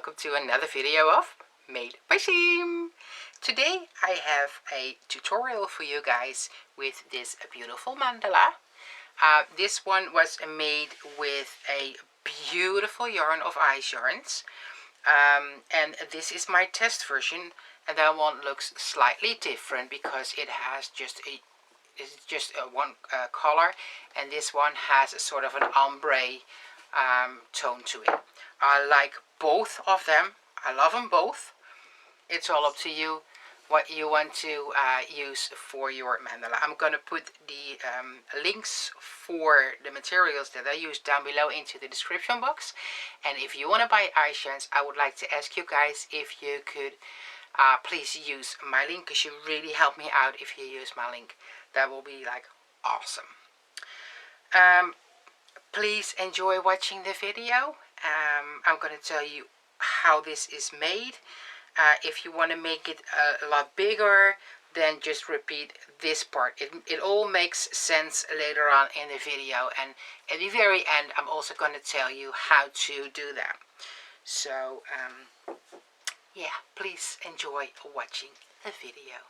welcome to another video of Made by Siem. Today I have a tutorial for you guys with this beautiful mandala. This one was made with a beautiful yarn of ice yarns, and this is my test version, and that one looks slightly different because it has just one color, and this one has a sort of an ombre tone to it. I like both of them. I love them both. It's all up to you what you want to use for your mandala. I'm going to put the links for the materials that I use down below into the description box. And if you want to buy ice yarns, I would like to ask you guys if you could please use my link, because you really help me out if you use my link. That will be like awesome. Please enjoy watching the video. I'm going to tell you how this is made. If you want to make it a lot bigger, then just repeat this part. It all makes sense later on in the video, and at the very end I'm also going to tell you how to do that. So yeah, please enjoy watching the video.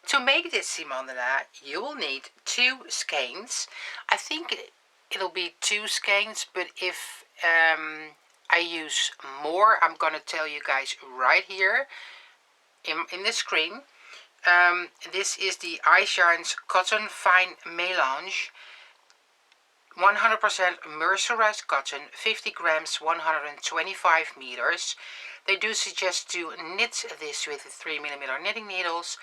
To make this Siemandala, you will need 2 skeins. I think it'll be 2 skeins, but if I use more, I'm going to tell you guys right here in the screen. This is the Ice Yarns Cotton Fine Melange, 100% mercerized cotton, 50 grams, 125 meters. They do suggest to knit this with 3mm knitting needles,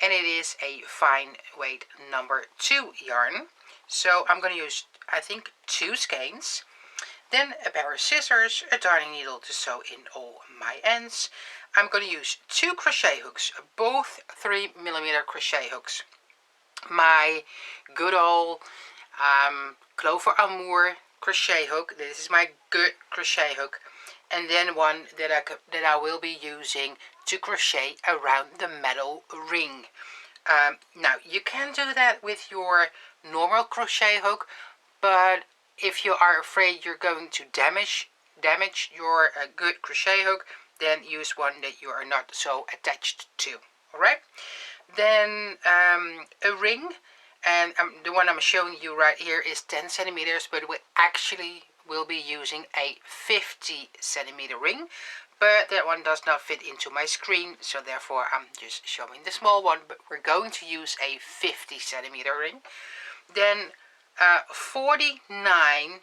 and it is a fine weight number 2 yarn. So I'm going to use, I think, 2 skeins. Then a pair of scissors, a darning needle to sew in all my ends. I'm going to use 2 crochet hooks, both 3mm crochet hooks. My good old Clover Amour crochet hook. This is my good crochet hook. And then one that I will be using to crochet around the metal ring. Now you can do that with your normal crochet hook, but if you are afraid you're going to damage your good crochet hook, then use one that you are not so attached to. Alright, then a ring, and the one I'm showing you right here is 10 centimeters, but we actually will be using a 50 centimeter ring, but that one does not fit into my screen, so therefore I'm just showing the small one. But we're going to use a 50 centimeter ring. Then 49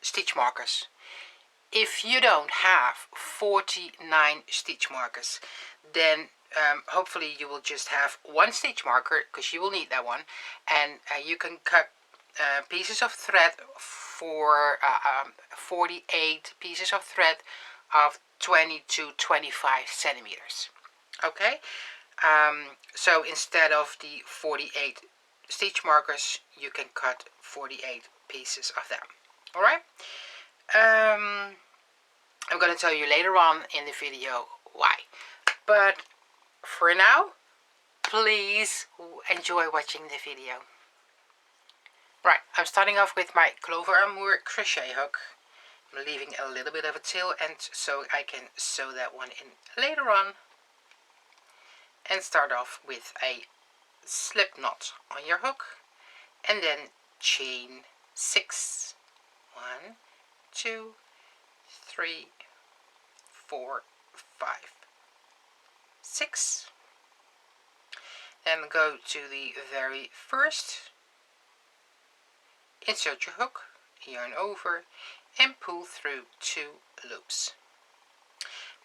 stitch markers. If you don't have 49 stitch markers, then hopefully you will just have 1 stitch marker, because you will need that one, and you can cut pieces of thread for 48 pieces of thread of 20 to 25 centimeters. Okay, so instead of the 48 stitch markers, you can cut 48 pieces of them. Alright, I'm going to tell you later on in the video why, but for now, please enjoy watching the video. Right, I'm starting off with my Clover Amour crochet hook. I'm leaving a little bit of a tail end so I can sew that one in later on. And start off with a slip knot on your hook, and then chain 6. 1, 2, 3, 4, 5, 6. Then go to the very first. Insert your hook, yarn over, and pull through 2 loops.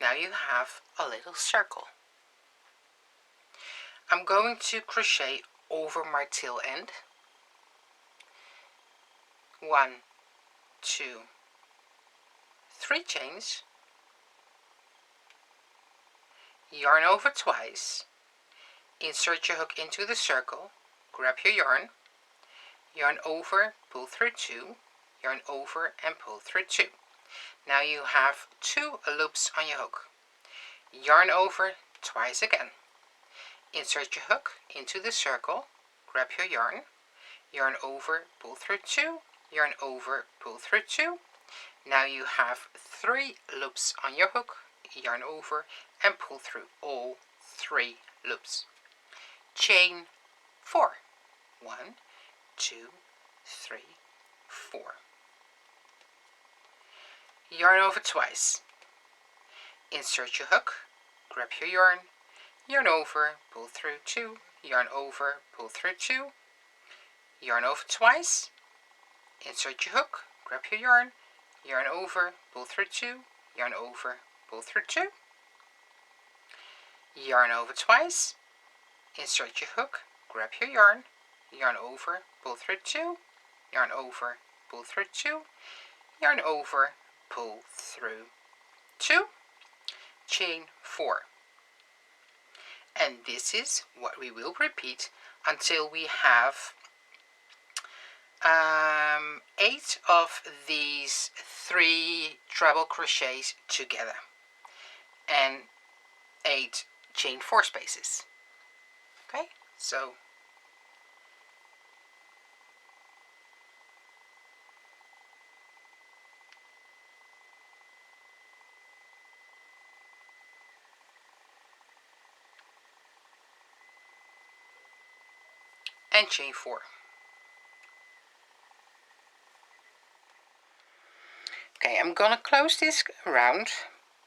Now you have a little circle. I'm going to crochet over my tail end. 1, 2, 3 chains. Yarn over twice. Insert your hook into the circle. Grab your yarn. Yarn over, pull through 2, yarn over and pull through 2. Now you have 2 loops on your hook. Yarn over twice again. Insert your hook into the circle, grab your yarn, yarn over, pull through 2, yarn over, pull through 2. Now you have 3 loops on your hook, yarn over and pull through all 3 loops. Chain 4. 1, 2, 3, 4. Yarn over twice. Insert your hook, grab your yarn over, pull through 2, yarn over, pull through 2, yarn over twice, insert your hook, grab your yarn over, pull through 2, yarn over, pull through 2, yarn over twice, insert your hook, grab your yarn over, pull through 2, yarn over, pull through 2, yarn over, pull through 2, chain 4. And this is what we will repeat until we have 8 of these 3 treble crochets together and 8 chain 4 spaces. Okay, so and chain 4. Okay, I'm gonna close this round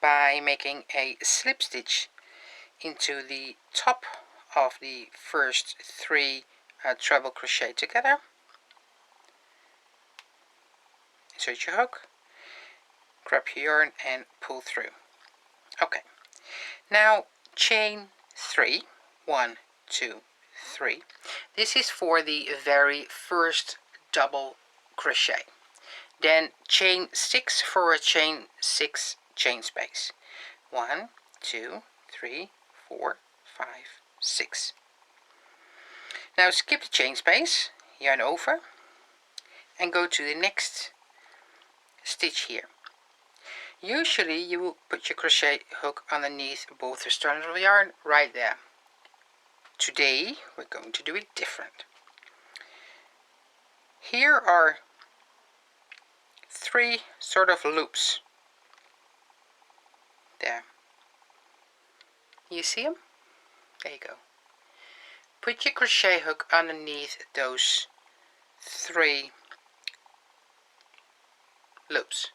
by making a slip stitch into the top of the first 3 treble crochet together. Insert your hook, grab your yarn and pull through. Okay, now chain 3, 1, 2, 3. This is for the very first double crochet. Then chain 6 for a chain 6 chain space. 1, 2, 3, 4, 5, 6. Now skip the chain space, yarn over and go to the next stitch here. Usually you will put your crochet hook underneath both the strands of yarn right there. Today we're going to do it different. Here are 3 sort of loops. There. You see them? There you go. Put your crochet hook underneath those 3 loops.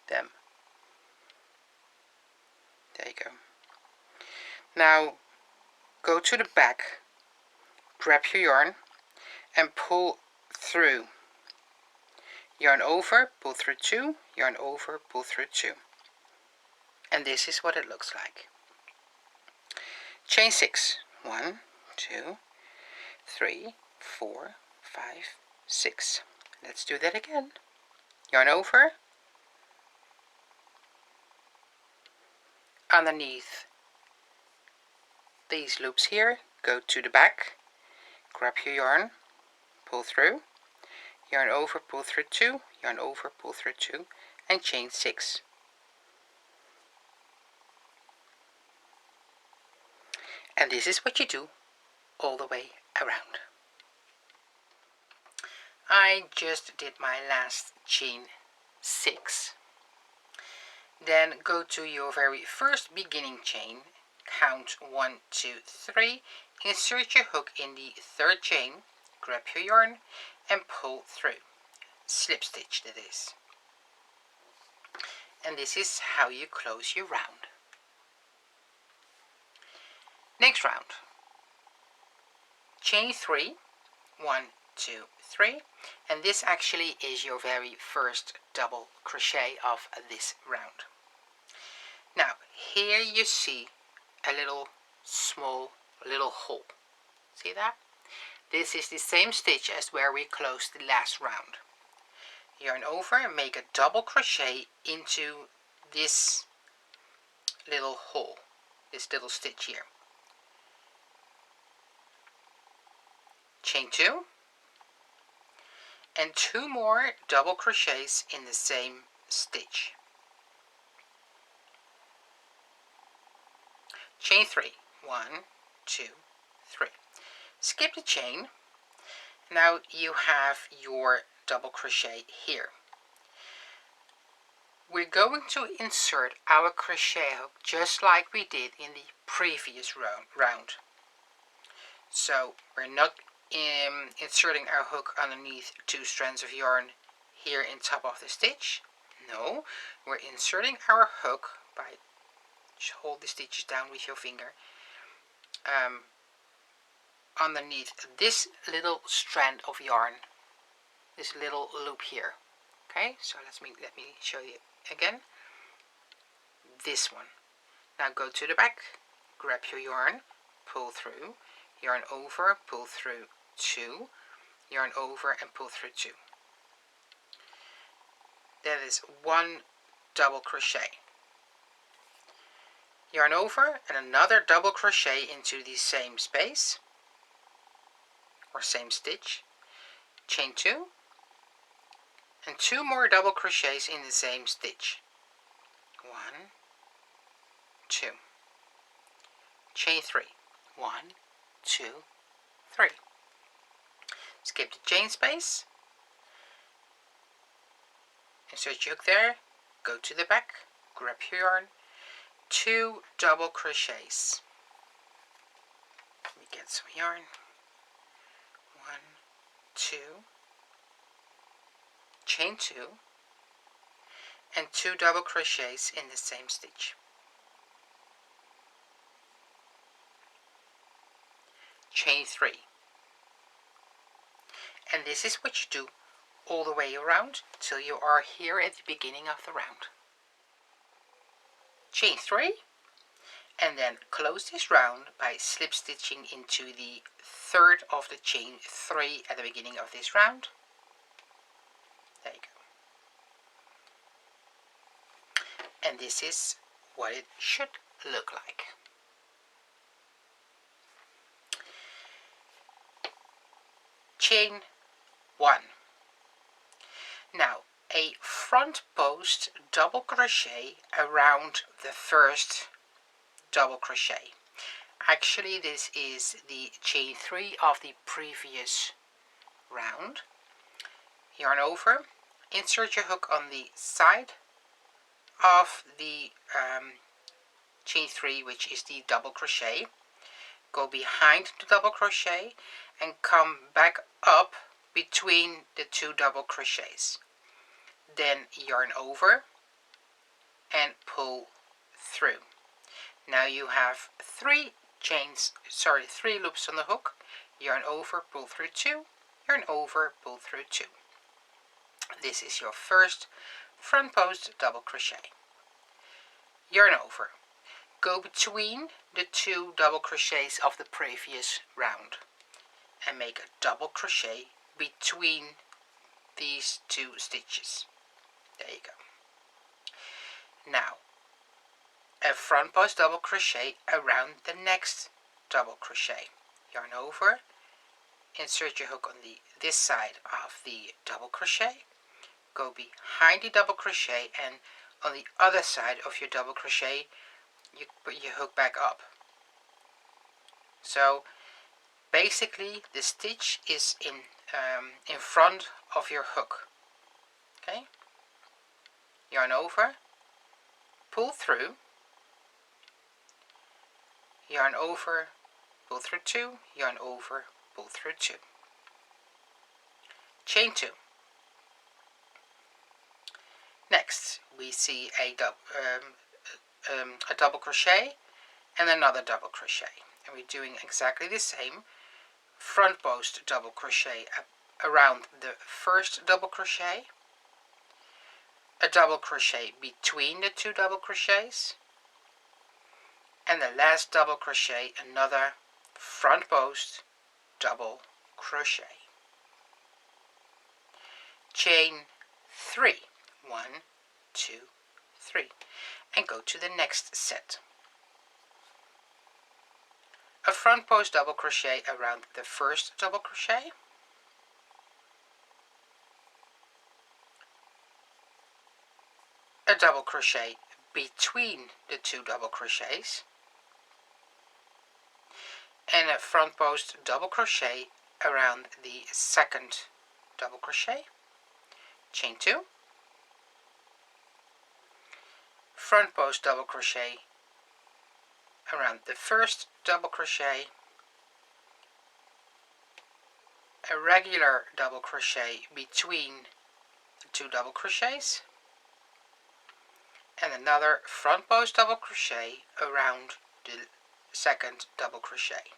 Them. There you go. Now go to the back, grab your yarn and pull through. Yarn over, pull through 2, yarn over, pull through 2. And this is what it looks like. Chain 6. 1, 2, 3, 4, 5, 6. Let's do that again. Yarn over, underneath these loops here, go to the back, grab your yarn, pull through, yarn over, pull through 2, yarn over, pull through 2, and chain 6. And this is what you do all the way around. I just did my last chain 6. Then go to your very first beginning chain, count 1, 2, 3, insert your hook in the 3rd chain, grab your yarn and pull through. Slip stitch that is. And this is how you close your round. Next round. Chain 3, 1, 2, 3, and this actually is your very first double crochet of this round. Now here you see a small hole. See that? This is the same stitch as where we closed the last round. Yarn over and make a double crochet into this little hole, this little stitch here. Chain 2 and 2 more double crochets in the same stitch. Chain 3, 1, 2, 3. Skip the chain. Now you have your double crochet here. We're going to insert our crochet hook just like we did in the previous round. So we're not inserting our hook underneath 2 strands of yarn here in top of the stitch. No, we're inserting our hook by just hold the stitches down with your finger underneath this little strand of yarn, this little loop here. Okay, so let me show you again. This one. Now go to the back, grab your yarn, pull through, yarn over, pull through 2, yarn over and pull through 2. That is 1 double crochet. Yarn over and another double crochet into the same space or same stitch, chain 2, and 2 more double crochets in the same stitch. 1, 2, chain 3, 1, 2, 3. Skip the chain space, insert your hook there, go to the back, grab your yarn, 2 double crochets. Let me get some yarn. 1, 2, chain 2, and 2 double crochets in the same stitch. Chain 3. And this is what you do all the way around till you are here at the beginning of the round. Chain 3, and then close this round by slip stitching into the third of the chain 3 at the beginning of this round. There you go. And this is what it should look like. Chain 1. Now a front post double crochet around the first double crochet. Actually this is the chain 3 of the previous round. Yarn over, insert your hook on the side of the chain 3, which is the double crochet. Go behind the double crochet and come back up between the 2 double crochets. Then yarn over and pull through. Now you have 3 loops on the hook. Yarn over, pull through 2, yarn over, pull through 2. This is your first front post double crochet. Yarn over, go between the 2 double crochets of the previous round and make a double crochet between these 2 stitches. There you go. Now a front post double crochet around the next double crochet. Yarn over, insert your hook on this side of the double crochet, go behind the double crochet, and on the other side of your double crochet you put your hook back up. So basically the stitch is in front of your hook. Okay, yarn over, pull through, yarn over, pull through 2, yarn over, pull through 2. Chain 2. Next we see a double crochet and another double crochet, and we're doing exactly the same. Front post double crochet around the first double crochet, a double crochet between the 2 double crochets, and the last double crochet another front post double crochet. Chain 3, 1, 2, 3, and go to the next set. A front post double crochet around the first double crochet, a double crochet between the 2 double crochets, and a front post double crochet around the second double crochet, chain 2, front post double crochet around the first double crochet, a regular double crochet between the 2 double crochets, and another front post double crochet around the second double crochet.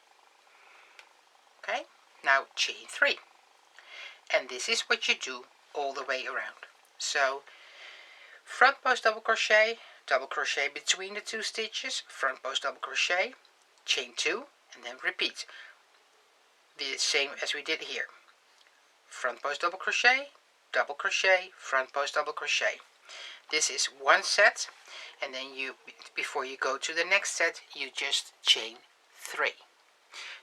Okay, now chain 3, and this is what you do all the way around. So front post double crochet between the 2 stitches, front post double crochet, chain 2, and then repeat the same as we did here. Front post double crochet, front post double crochet. This is one set, and then you, before you go to the next set, you just chain 3.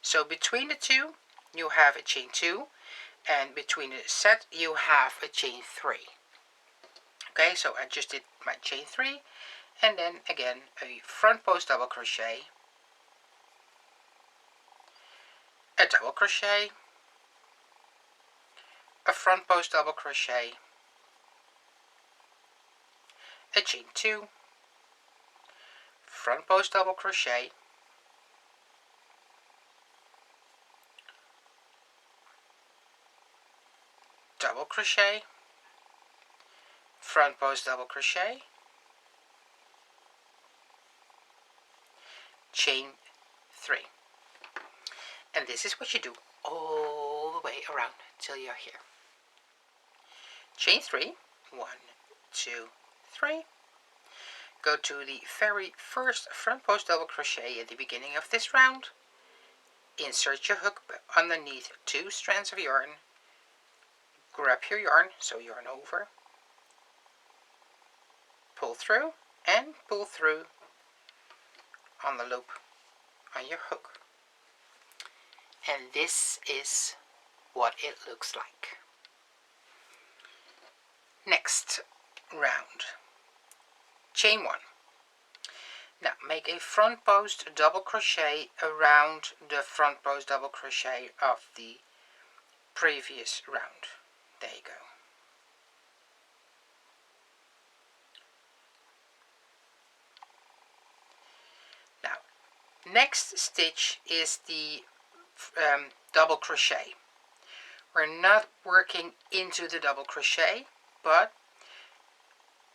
So between the 2 you have a chain 2, and between the set you have a chain 3. Okay, so I just did my chain 3, and then again a front post double crochet, a double crochet, a front post double crochet, a chain 2, front post double crochet, double crochet, front post double crochet, chain 3. And this is what you do all the way around till you're here. Chain 3, 1, 2, 3. Go to the very first front post double crochet at the beginning of this round. Insert your hook underneath 2 strands of yarn. Grab your yarn, so yarn over. Pull through and pull through on the loop on your hook. And this is what it looks like. Next round, chain 1. Now make a front post double crochet around the front post double crochet of the previous round. There you go. Now next stitch is the double crochet. We're not working into the double crochet, but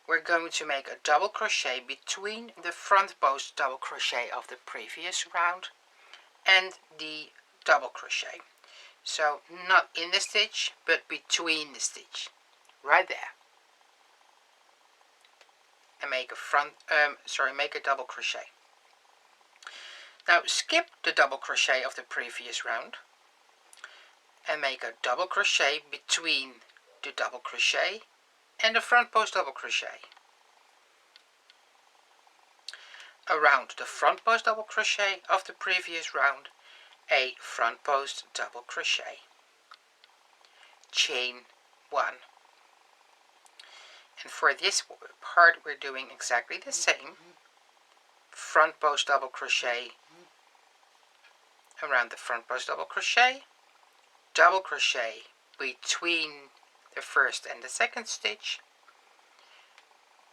we're going to make a double crochet between the front post double crochet of the previous round and the double crochet. So not in the stitch, but between the stitch, right there. And make a double crochet. Now skip the double crochet of the previous round and make a double crochet between the double crochet and the front post double crochet. Around the front post double crochet of the previous round, a front post double crochet. Chain 1. And for this part we're doing exactly the same. Front post double crochet around the front post double crochet between the first and the second stitch,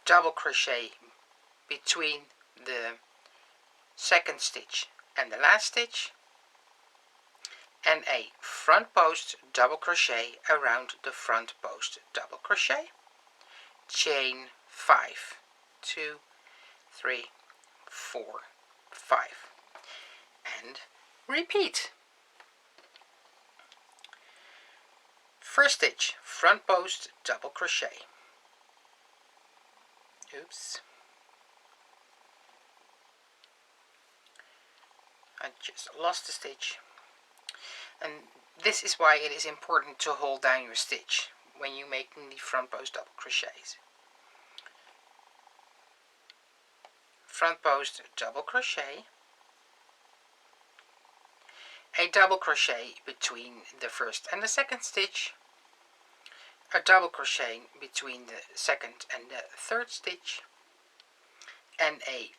double crochet between the second stitch and the last stitch, and a front post double crochet around the front post double crochet. Chain 5, 2, 3, 4, 5, and repeat. First stitch, front post double crochet. Oops, I just lost the stitch. And this is why it is important to hold down your stitch when you're making the front post double crochets. Front post double crochet, a double crochet between the first and the second stitch, a double crochet between the second and the third stitch, and a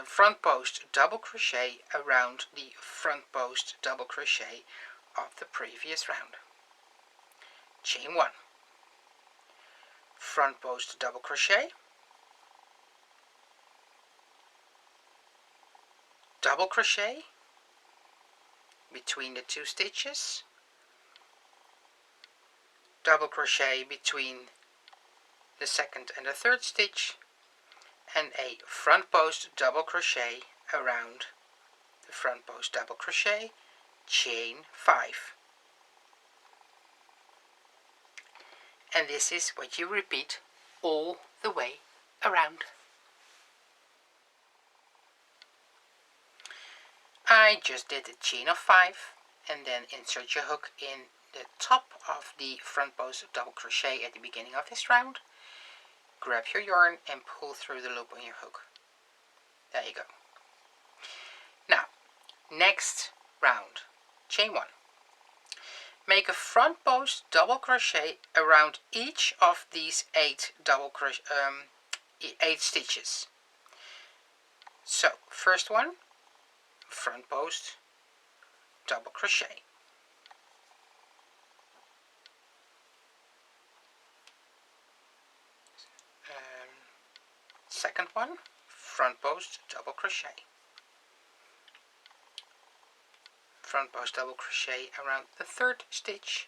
front post double crochet around the front post double crochet of the previous round. Chain 1. front post double crochet, double crochet between the 2 stitches, double crochet between the 2nd and the 3rd stitch, and a front post double crochet around the front post double crochet, chain 5. And this is what you repeat all the way around. I just did a chain of 5 and then insert your hook in the top of the front post double crochet at the beginning of this round. Grab your yarn and pull through the loop on your hook. There you go. Now, next round, chain 1. Make a front post double crochet around each of these 8 stitches. So, first one, front post double crochet. Second one, front post double crochet. Front post double crochet around the 3rd stitch,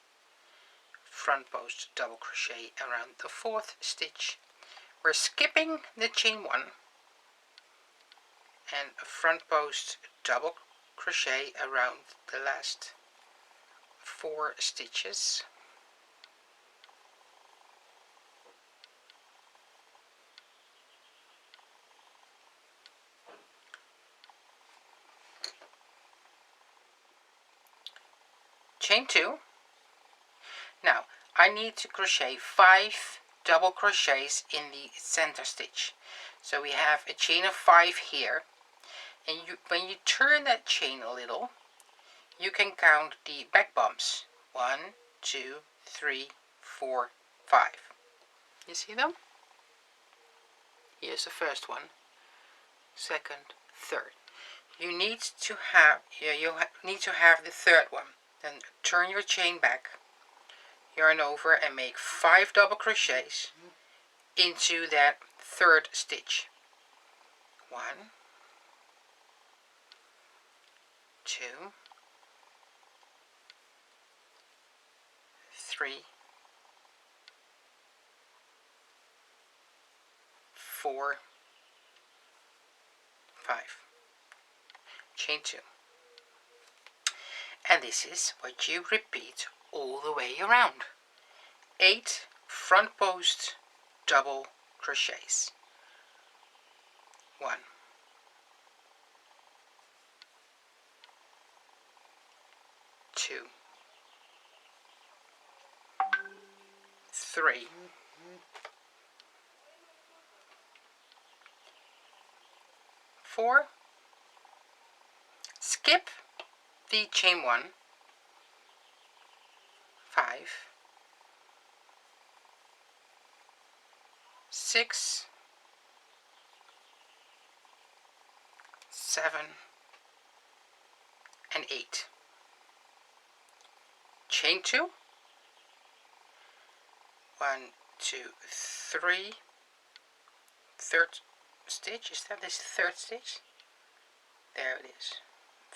front post double crochet around the 4th stitch. We're skipping the chain 1 and a front post double crochet around the last 4 stitches. Chain 2. Now I need to crochet 5 double crochets in the center stitch. So we have a chain of 5 here, and when you turn that chain a little, you can count the back bumps. 1, 2, 3, 4, 5. You see them? Here's the first one, second, third. You need to have the 3rd one. Then turn your chain back, yarn over, and make 5 double crochets into that 3rd stitch. 1, 2, 3, 4, 5. Chain 2. And this is what you repeat all the way around. 8 front post double crochets. 1, 2, 3, 4. Skip the chain 1, 5, 6, 7, and 8. Chain 2, 1, 2, 3, 3rd stitch. Is that this 3rd stitch? There it is.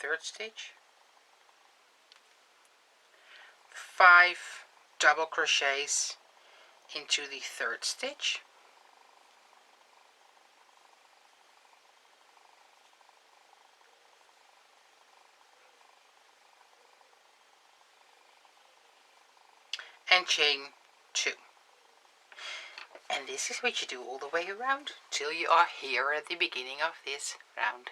3rd stitch. 5 double crochets into the 3rd stitch. And chain 2. And this is what you do all the way around till you are here at the beginning of this round.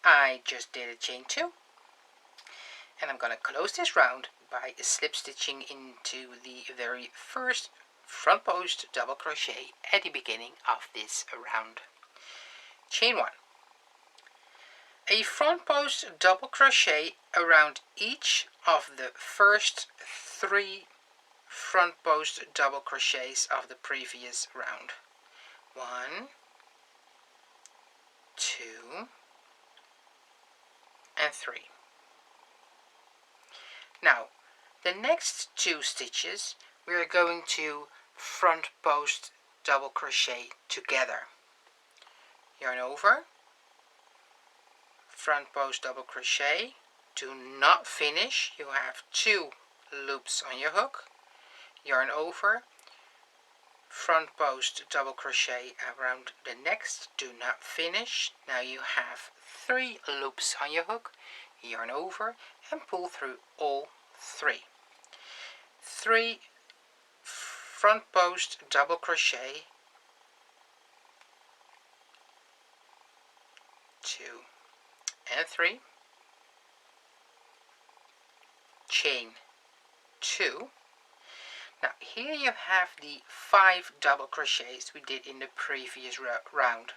I just did a chain 2, and I'm going to close this round by slip stitching into the very first front post double crochet at the beginning of this round. Chain 1. A front post double crochet around each of the first 3 front post double crochets of the previous round. 1, 2, and 3. Now, the next 2 stitches we are going to front post double crochet together. Yarn over, front post double crochet. Do not finish. You have 2 loops on your hook. Yarn over, front post double crochet around the next. Do not finish. Now you have 3 loops on your hook. Yarn over and pull through all 3. 3 front post double crochet, 2 and 3, chain 2. Now here you have the 5 double crochets we did in the previous round.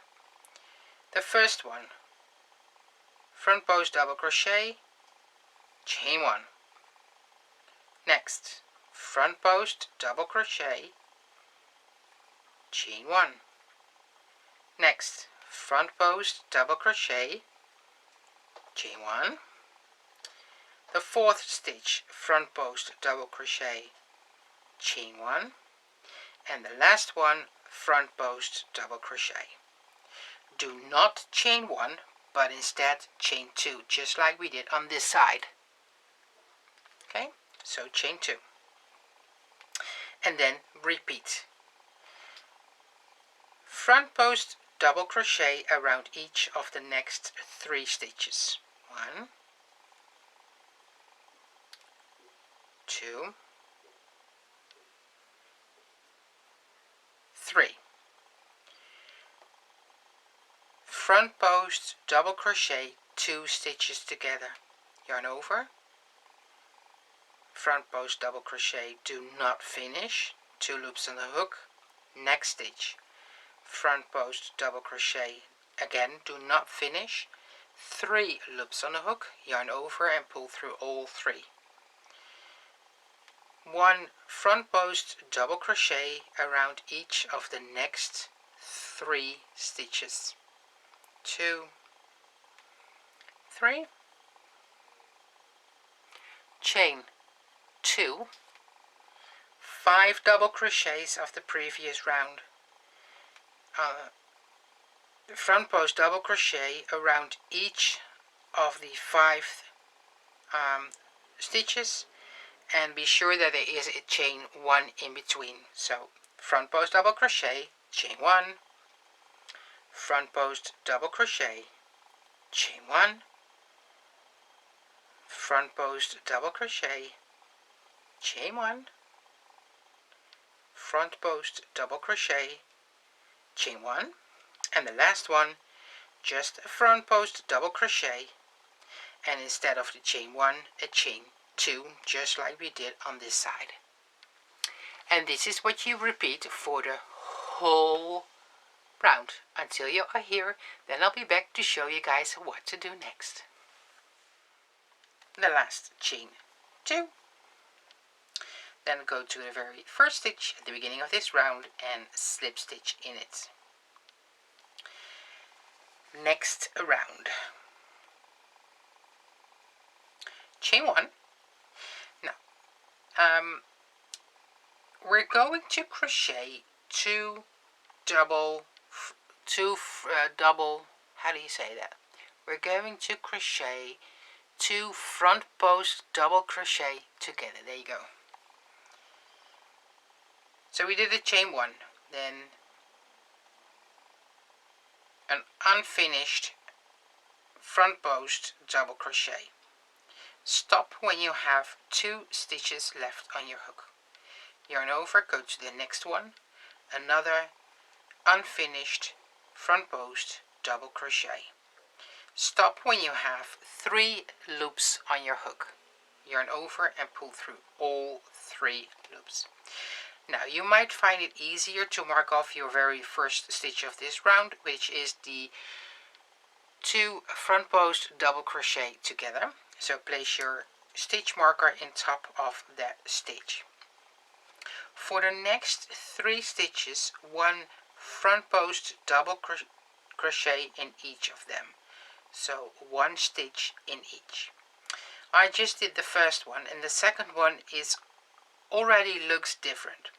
The first one, front post double crochet, chain 1. Next, front post double crochet, chain 1. Next, front post double crochet, chain 1. The 4th stitch, front post double crochet, chain 1, and the last one, front post double crochet. Do not chain 1, but instead chain 2, just like we did on this side. Okay, so chain 2, and then repeat. Front post double crochet around each of the next 3 stitches. 1, 2, 3. Front post double crochet 2 stitches together. Yarn over, front post double crochet. Do not finish. 2 loops on the hook. Next stitch, front post double crochet. Again, do not finish. 3 loops on the hook. Yarn over and pull through all 3. 1 front post double crochet around each of the next 3 stitches. 2, 3, chain 2, 5 double crochets of the previous round. Front post double crochet around each of the 5 stitches, and be sure that there is a chain 1 in between. So front post double crochet, chain 1, front post double crochet, chain 1, front post double crochet, chain 1, front post double crochet, chain 1, and the last one, just a front post double crochet, and instead of the chain 1, a chain 2, just like we did on this side. And this is what you repeat for the whole round until you are here. Then I'll be back to show you guys what to do next. The last chain 2, then go to the very first stitch at the beginning of this round and slip stitch in it. Next round, chain 1. Now we're going to crochet 2 double, how do you say that? We're going to crochet 2 front post double crochet together. There you go. So we did the chain 1, then an unfinished front post double crochet. Stop when you have 2 stitches left on your hook. Yarn over, go to the next one, another unfinished front post double crochet. Stop when you have 3 loops on your hook. Yarn over and pull through all 3 loops. Now you might find it easier to mark off your very first stitch of this round, which is the 2 front post double crochet together. So place your stitch marker in top of that stitch. For the next 3 stitches, 1 front post double crochet in each of them. So 1 stitch in each. I just did the first one, and the second one is already looks different.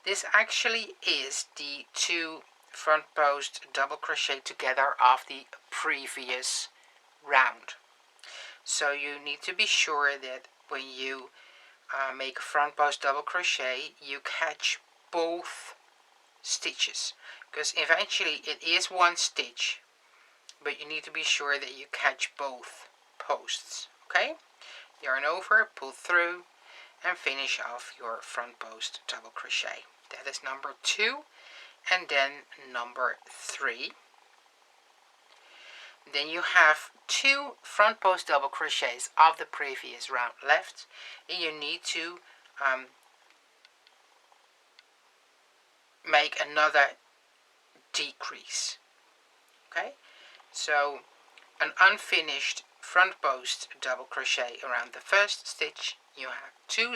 This actually is the 2 front post double crochet together of the previous round. So you need to be sure that when you make a front post double crochet, you catch both stitches, because eventually it is one stitch, but you need to be sure that you catch both posts. Okay, yarn over, pull through, and finish off your front post double crochet. That is number 2, and then number 3. Then you have 2 front post double crochets of the previous round left, and you need to make another decrease. Okay, so an unfinished front post double crochet around the first stitch. You have 2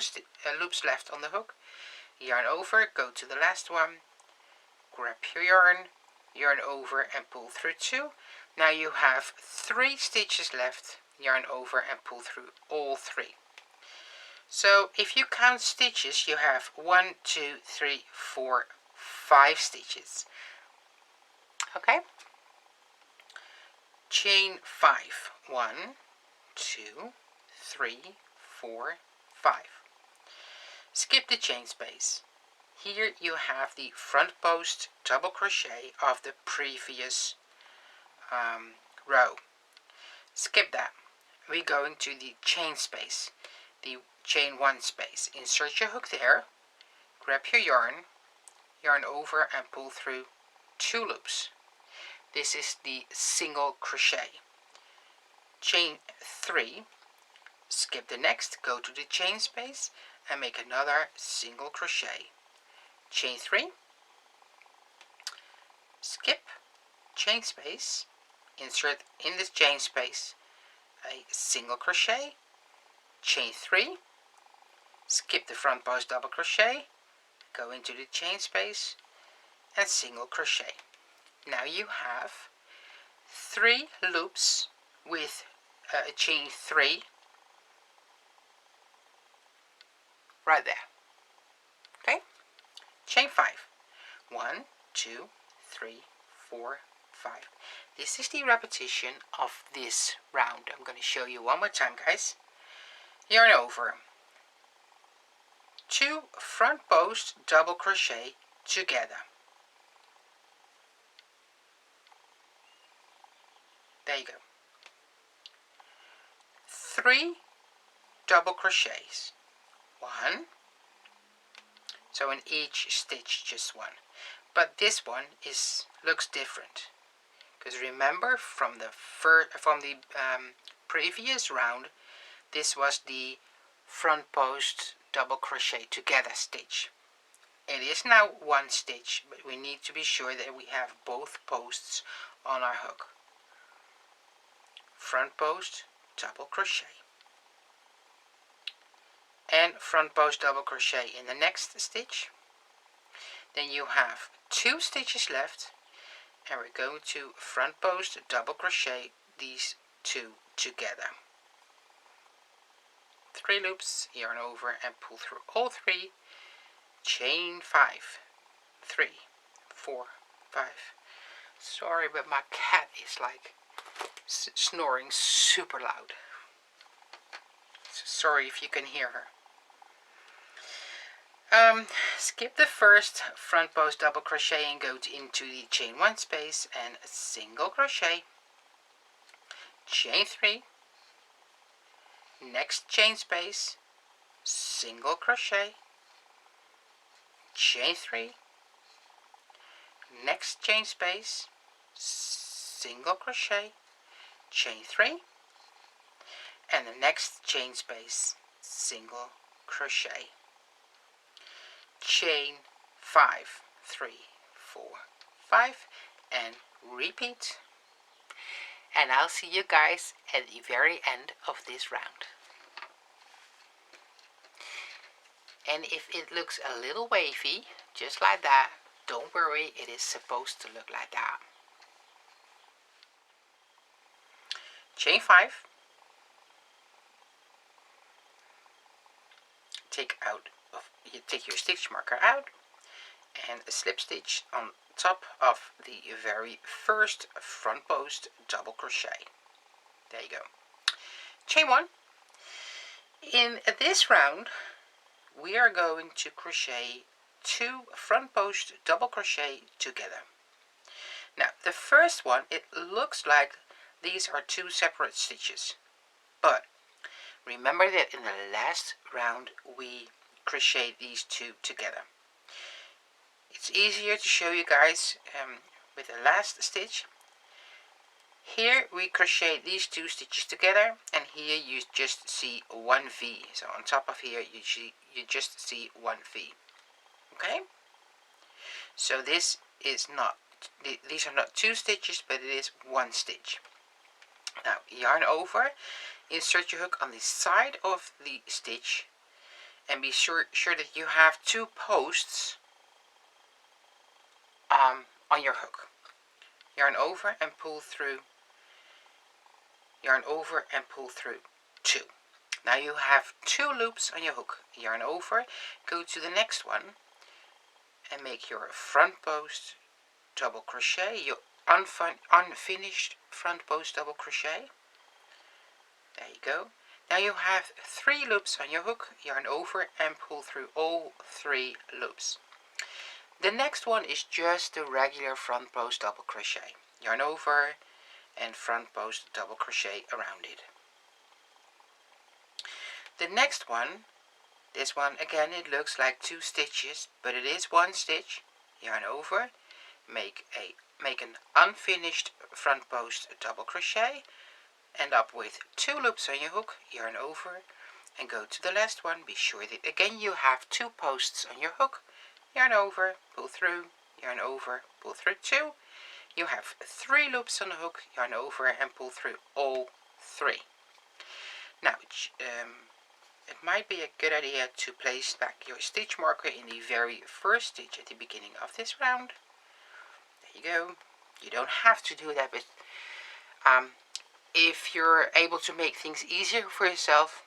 loops left on the hook. Yarn over, go to the last one, grab your yarn over and pull through 2. Now you have 3 stitches left, yarn over and pull through all 3. So if you count stitches, you have 1, 2, 3, 4, 5 stitches. Okay? Chain 5. 1, 2, 3, 4, 5. Skip the chain space. Here you have the front post double crochet of the previous row. Skip that. We're going to the chain space, the chain 1 space. Insert your hook there, grab your yarn over and pull through 2 loops. This is the single crochet. Chain 3, skip the next, go to the chain space and make another single crochet. Chain 3, skip, chain space, insert in this chain space a single crochet, chain 3, skip the front post double crochet, go into the chain space and single crochet. Now you have 3 loops with a chain 3 right there. Okay, chain 5. 1, 2, 3, 4, 5. This is the repetition of this round. I'm going to show you one more time, guys. Yarn over, 2 front post double crochet together. There you go. 3 double crochets. 1. So in each stitch, just 1. But this one looks different, because remember from the previous round, this was the front post double crochet together stitch. It is now 1 stitch, but we need to be sure that we have both posts on our hook. Front post double crochet and front post double crochet in the next stitch. Then you have 2 stitches left, and we're going to front post double crochet these 2 together. 3 loops, yarn over and pull through all 3. Chain 5. 3, 4, 5. Sorry, but my cat is like snoring super loud. So sorry if you can hear her. Skip the first front post double crochet and go into the chain 1 space and a single crochet. Chain 3. Next chain space, single crochet. Chain 3. Next chain space, single crochet. Chain 3. And the next chain space, single crochet. Chain 5, 3, 4, 5, and repeat. And I'll see you guys at the very end of this round. And if it looks a little wavy, just like that, don't worry, it is supposed to look like that. Chain 5. take your stitch marker out and a slip stitch on top of the very first front post double crochet. There you go. Chain 1. In this round we are going to crochet 2 front post double crochet together. Now the first one, it looks like these are 2 separate stitches, but remember that in the last round we crocheted these 2 together. It's easier to show you guys with the last stitch. Here we crochet these 2 stitches together, and here you just see 1 V. So on top of here you just see 1 V. Okay? So this is not, these are not 2 stitches, but it is 1 stitch. Now yarn over, insert your hook on the side of the stitch, and be sure that you have 2 posts on your hook. Yarn over and pull through. Yarn over and pull through 2. Now you have 2 loops on your hook. Yarn over, go to the next one and make your front post double crochet, your unfinished front post double crochet. There you go. Now you have 3 loops on your hook. Yarn over and pull through all 3 loops. The next one is just the regular front post double crochet. Yarn over and front post double crochet around it. The next one, this one again, it looks like 2 stitches, but it is 1 stitch. Yarn over, make an unfinished front post double crochet, end up with 2 loops on your hook. Yarn over and go to the last one. Be sure that again you have 2 posts on your hook. Yarn over, pull through, yarn over, pull through 2. You have 3 loops on the hook. Yarn over and pull through all 3. Now it might be a good idea to place back your stitch marker in the very first stitch at the beginning of this round. There you go. You don't have to do that, but if you're able to make things easier for yourself,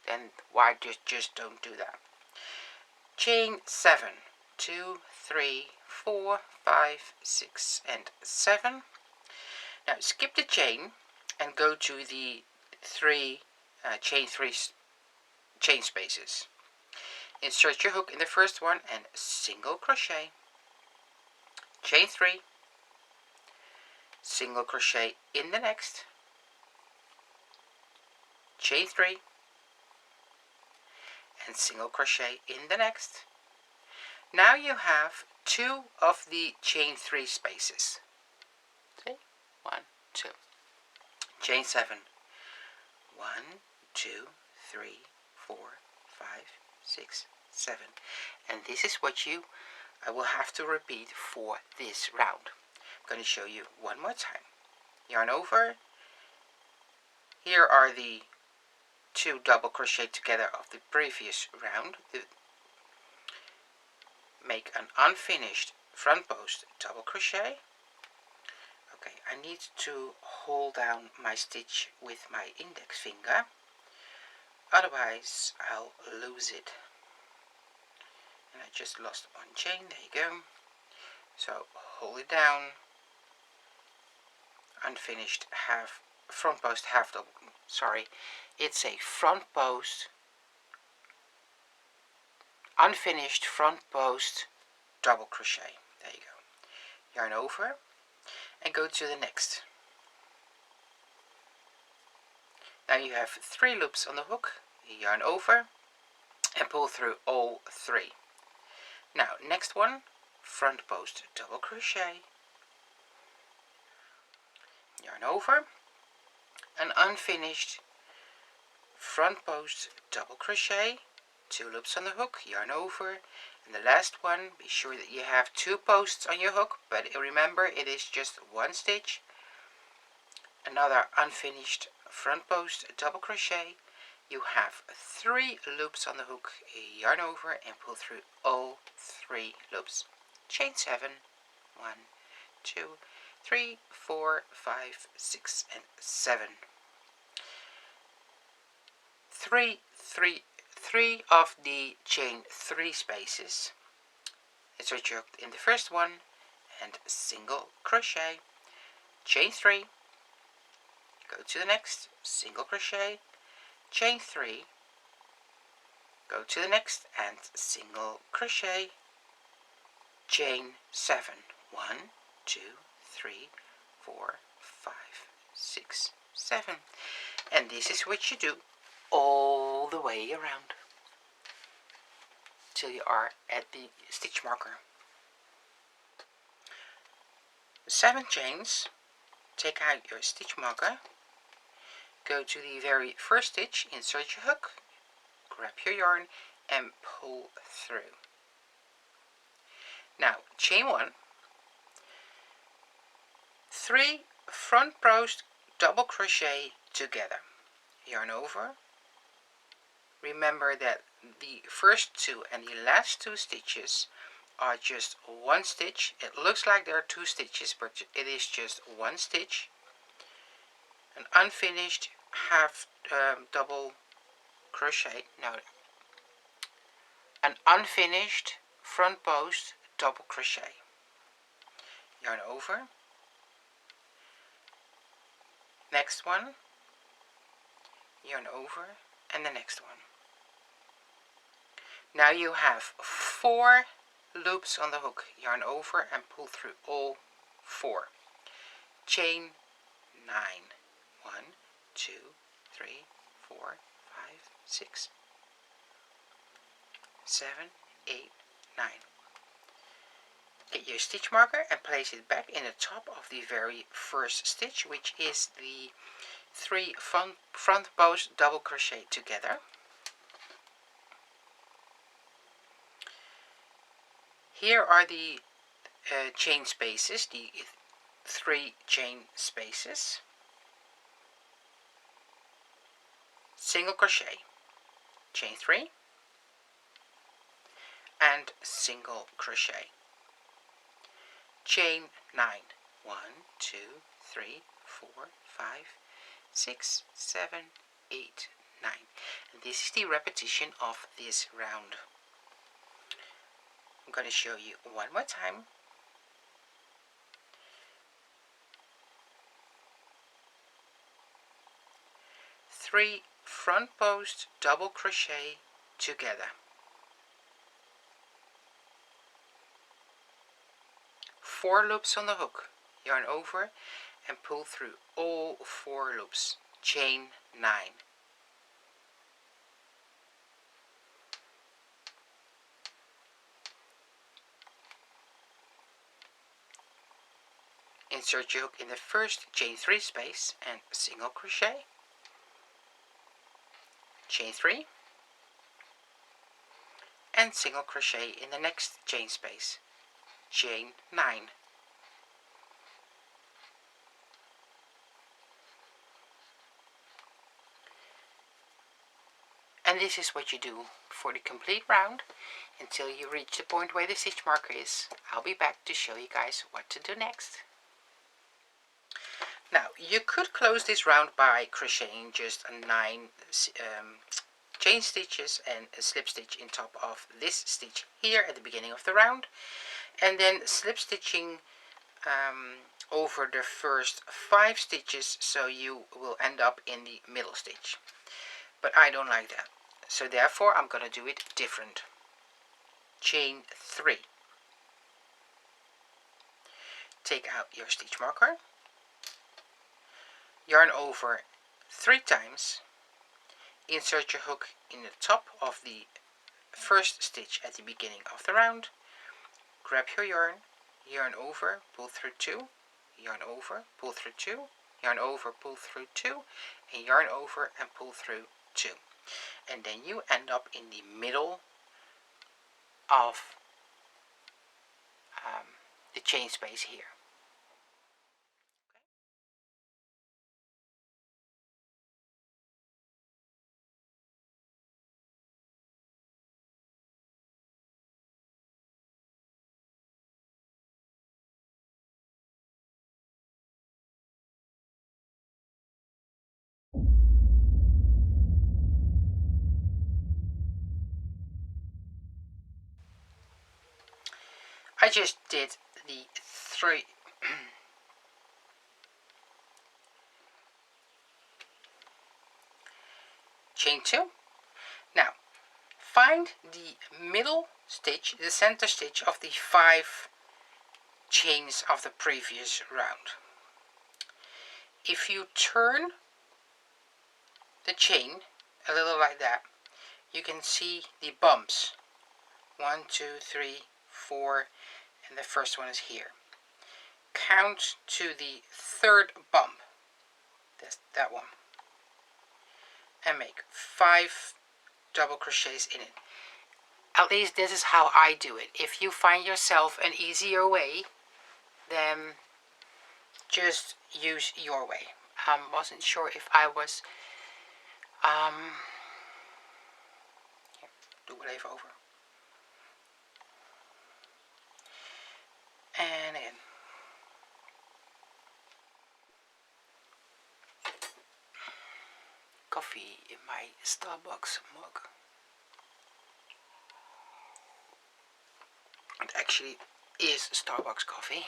then why just don't do that. Chain 7. 2, 3, 4, 5, 6, and 7. Now skip the chain and go to the chain 3 chain spaces. Insert your hook in the first one and single crochet. Chain 3. Single crochet in the next. Chain 3. And single crochet in the next. Now you have 2 of the chain 3 spaces. See? 1, 2. Chain 7. 1, 2, 3, 4, 5, 6, 7. And this is what I will have to repeat for this round. I'm going to show you one more time. Yarn over. Here are the 2 double crochet together of the previous round. Make an unfinished front post double crochet. Okay, I need to hold down my stitch with my index finger, otherwise I'll lose it. And I just lost 1 chain. There you go. So hold it down. Unfinished front post half double. Sorry, it's a front post. Unfinished front post double crochet. There you go. Yarn over and go to the next. Now you have 3 loops on the hook. Yarn over and pull through all 3. Now next one, front post double crochet. Yarn over, an unfinished front post double crochet. 2 loops on the hook, yarn over, and the last one, be sure that you have 2 posts on your hook, but remember it is just 1 stitch. Another unfinished front post double crochet. You have 3 loops on the hook, yarn over and pull through all 3 loops. Chain 7, 1, 2, 3, 4, 5, 6, and 7. 3 of the chain 3 spaces, insert your hook in the first one and single crochet, chain 3, go to the next, single crochet, chain 3, go to the next and single crochet, chain 7, 1, 2, 3, 4, 5, 6, 7, and this is what you do all the way around till you are at the stitch marker. 7 chains, take out your stitch marker, go to the very first stitch, insert your hook, grab your yarn and pull through. Now chain 1, 3 front post double crochet together, yarn over. Remember that the first 2 and the last 2 stitches are just 1 stitch. It looks like there are 2 stitches, but it is just 1 stitch. An unfinished half double crochet, no, an unfinished front post double crochet, yarn over, next one, yarn over, and the next one. Now you have 4 loops on the hook, yarn over and pull through all 4, chain 9, 1, 2, 3, 4, 5, 6, 7, 8, 9. Get your stitch marker and place it back in the top of the very first stitch, which is the 3 front post double crochet together. Here are the chain spaces, the 3 chain spaces. Single crochet, chain 3, and single crochet, chain 9, 1, 2, 3, 4, 5, 6, 7, 8, 9. And this is the repetition of this round. I'm going to show you one more time. Three front post double crochet together, 4 loops on the hook, yarn over and pull through all 4 loops, chain 9. Insert your hook in the first chain 3 space and single crochet, chain 3, and single crochet in the next chain space, chain 9. And this is what you do for the complete round until you reach the point where the stitch marker is. I'll be back to show you guys what to do next. Now you could close this round by crocheting just 9 chain stitches and a slip stitch in top of this stitch here at the beginning of the round, and then slip stitching over the first 5 stitches, so you will end up in the middle stitch. But I don't like that, so therefore I'm going to do it different. Chain 3, take out your stitch marker, yarn over 3 times, insert your hook in the top of the first stitch at the beginning of the round, grab your yarn, yarn over, pull through 2, yarn over, pull through 2, yarn over, pull through 2, and yarn over and pull through 2. And then you end up in the middle of the chain space here. I just did the 3 chain 2. Now find the middle stitch, the center stitch of the 5 chains of the previous round. If you turn the chain a little like that, you can see the bumps. 1, 2, 3, 4, and the first one is here. Count to the 3rd bump, that's that one, and make 5 double crochets in it. At least this is how I do it. If you find yourself an easier way, then just use your way. Wasn't sure if I was here, doe het even over. En in. Coffee in my Starbucks mug. It actually is Starbucks coffee.